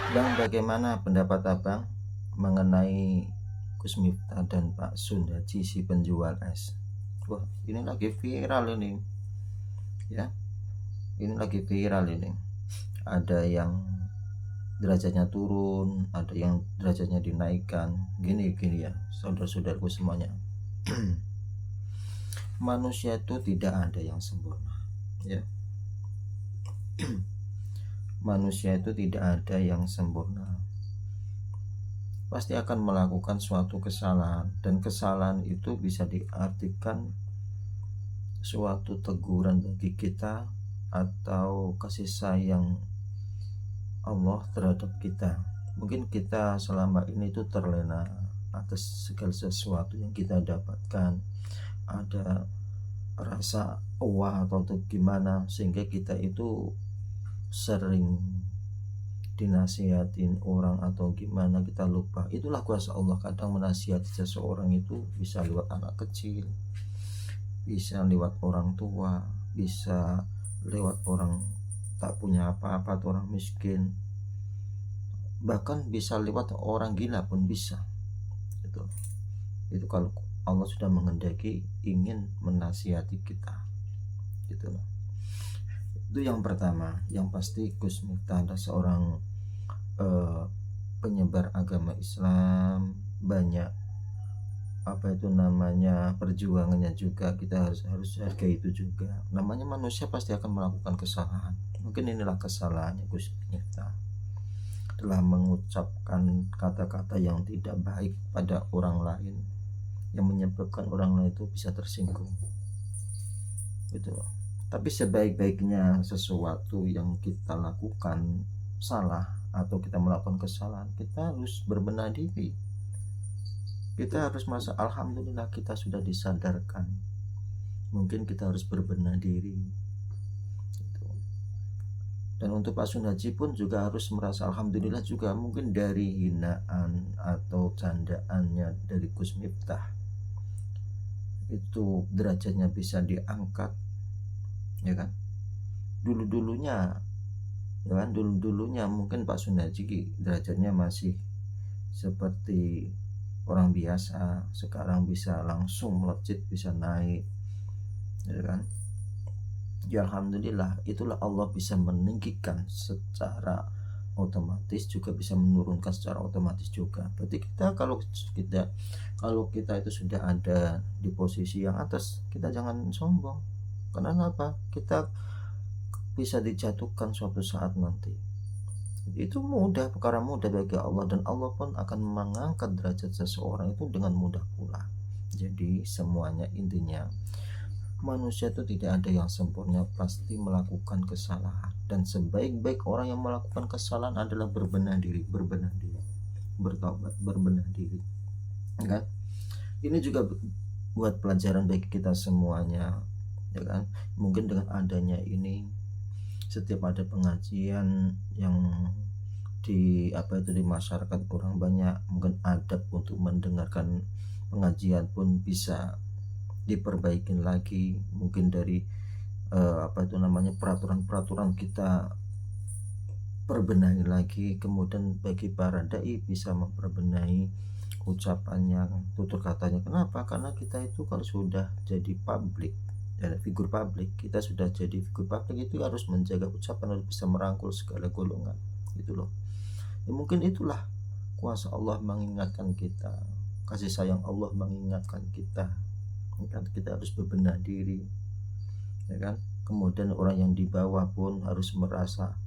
Bang, bagaimana pendapat Abang mengenai Gus Miftah dan Pak Sundaji si penjual es? Wah, ini lagi viral ini, ya. Ini lagi viral ini. Ada yang derajatnya turun, ada yang derajatnya dinaikkan. Gini ya, saudara-saudaraku semuanya. Manusia itu tidak ada yang sempurna, ya. Manusia itu tidak ada yang sempurna. Pasti akan melakukan suatu kesalahan, dan kesalahan itu bisa diartikan suatu teguran bagi kita atau kasih sayang Allah terhadap kita. Mungkin kita selama ini itu terlena atas segala sesuatu yang kita dapatkan, ada rasa wah atau gimana, sehingga kita itu sering dinasihatin orang atau gimana, kita lupa. Itulah kuasa Allah, kadang menasihati seseorang itu bisa lewat anak kecil, bisa lewat orang tua, bisa lewat orang tak punya apa-apa atau orang miskin, bahkan bisa lewat orang gila pun bisa. Itu kalau Allah sudah menghendaki ingin menasihati kita, gitu loh. Itu yang pertama. Yang pasti Gus Miftah adalah seorang penyebar agama Islam, banyak perjuangannya juga, kita harus hargai itu juga. Namanya manusia pasti akan melakukan kesalahan. Mungkin inilah kesalahannya Gus Miftah, telah mengucapkan kata-kata yang tidak baik pada orang lain, yang menyebabkan orang lain itu bisa tersinggung, gitu. Tapi sebaik-baiknya sesuatu yang kita lakukan salah atau kita melakukan kesalahan, kita harus berbenah diri. Kita harus merasa alhamdulillah kita sudah disadarkan. Mungkin kita harus berbenah diri, gitu. Dan untuk Pak Sunhaji pun juga harus merasa alhamdulillah juga, mungkin dari hinaan atau candaannya dari Gus Miftah itu derajatnya bisa diangkat, ya kan. Dulu-dulunya mungkin Pak Sunhaji derajatnya masih seperti orang biasa, sekarang bisa langsung melejit, bisa naik, ya kan. Ya alhamdulillah, itulah Allah bisa meninggikan secara otomatis, juga bisa menurunkan secara otomatis juga. Berarti kalau kita itu sudah ada di posisi yang atas, kita jangan sombong. Karena apa? Kita bisa dijatuhkan suatu saat nanti. Itu perkara mudah bagi Allah, dan Allah pun akan mengangkat derajat seseorang itu dengan mudah pula. Jadi semuanya, intinya manusia itu tidak ada yang sempurna, pasti melakukan kesalahan, dan sebaik-baik orang yang melakukan kesalahan adalah berbenah diri, bertobat, berbenah diri, kan? Ini juga buat pelajaran bagi kita semuanya, ya kan. Mungkin dengan adanya ini, setiap ada pengajian yang di masyarakat orang banyak, mungkin adab untuk mendengarkan pengajian pun bisa diperbaikin lagi. Mungkin dari peraturan kita perbenahi lagi. Kemudian bagi para dai bisa memperbenahi ucapannya, tutur katanya. Kenapa? Karena kita itu kalau sudah jadi publik, figur publik, kita sudah jadi figur publik itu harus menjaga ucapan, harus bisa merangkul segala golongan, gitu loh. Ya, mungkin itulah kuasa Allah mengingatkan kita, kasih sayang Allah mengingatkan kita, kan. Kita harus berbenah diri, ya kan. Kemudian orang yang di bawah pun harus merasa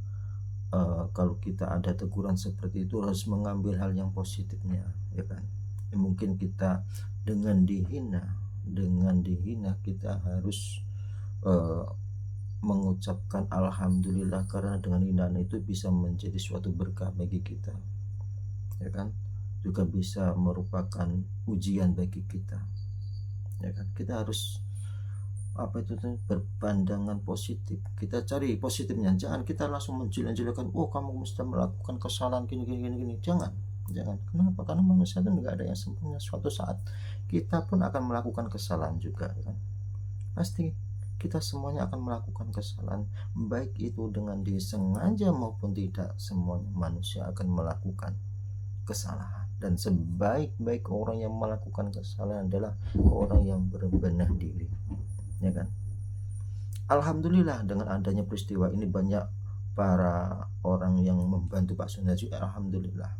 kalau kita ada teguran seperti itu, harus mengambil hal yang positifnya, ya kan. Ya, mungkin kita dengan dihina kita harus mengucapkan alhamdulillah, karena dengan hinaan itu bisa menjadi suatu berkah bagi kita, ya kan. Juga bisa merupakan ujian bagi kita, ya kan. Kita harus berpandangan positif, kita cari positifnya, jangan kita langsung menjelek-jelekan, oh kamu mesti melakukan kesalahan gini, jangan. Kenapa? Karena manusia itu nggak ada yang sempurna, suatu saat kita pun akan melakukan kesalahan juga, kan. Pasti kita semuanya akan melakukan kesalahan, baik itu dengan disengaja maupun tidak. Semuanya manusia akan melakukan kesalahan, dan sebaik-baik orang yang melakukan kesalahan adalah orang yang berbenah diri, ya kan. Alhamdulillah dengan adanya peristiwa ini banyak para orang yang membantu Pak Sunarji. Alhamdulillah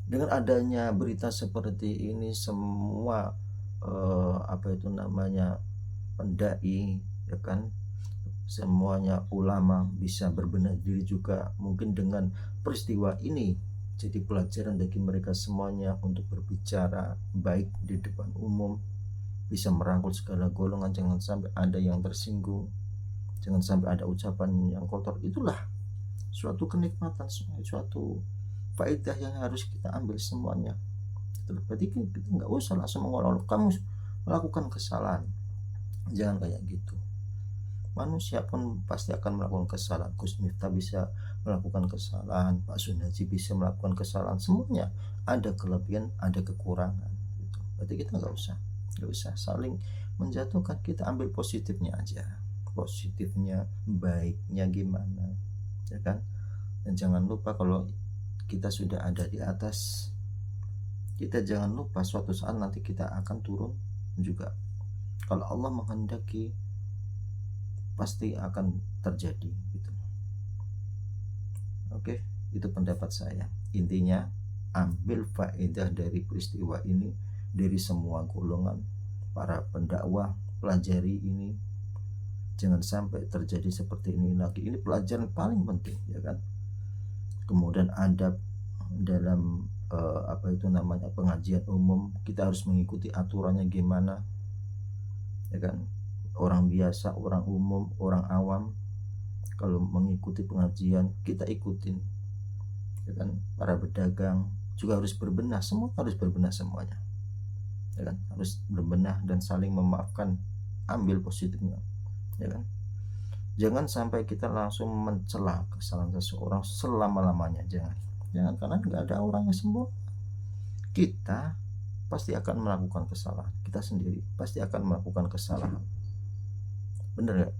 dengan adanya berita seperti ini, semua pendai, ya kan, semuanya ulama bisa berbenah diri juga. Mungkin dengan peristiwa ini jadi pelajaran bagi mereka semuanya untuk berbicara baik di depan umum, bisa merangkul segala golongan, jangan sampai ada yang tersinggung, jangan sampai ada ucapan yang kotor. Itulah suatu kenikmatan, suatu faedah yang harus kita ambil semuanya. Berarti kita nggak usah langsung mengolok kamu melakukan kesalahan, jangan kayak gitu. Manusia pun pasti akan melakukan kesalahan. Gus Miftah bisa melakukan kesalahan, Pak Sunarji bisa melakukan kesalahan, semuanya ada kelebihan, ada kekurangan gitu. Berarti kita nggak usah saling menjatuhkan, kita ambil positifnya aja, positifnya, baiknya gimana, ya kan. Dan jangan lupa kalau kita sudah ada di atas, kita jangan lupa suatu saat nanti kita akan turun juga. Kalau Allah menghendaki pasti akan terjadi gitu. Oke, itu pendapat saya. Intinya ambil faedah dari peristiwa ini, dari semua golongan para pendakwah, pelajari ini, jangan sampai terjadi seperti ini lagi. Ini pelajaran paling penting, ya kan. Kemudian adab dalam pengajian umum, kita harus mengikuti aturannya gimana, ya kan. Orang biasa, orang umum, orang awam kalau mengikuti pengajian kita ikutin, ya kan. Para pedagang juga harus berbenah, semua harus berbenah semuanya, ya kan, harus berbenah dan saling memaafkan, ambil positifnya, ya kan. Jangan sampai kita langsung mencela kesalahan seseorang selama-lamanya, jangan, karena nggak ada orang yang sempurna. Kita pasti akan melakukan kesalahan, kita sendiri pasti akan melakukan kesalahan, bener gak?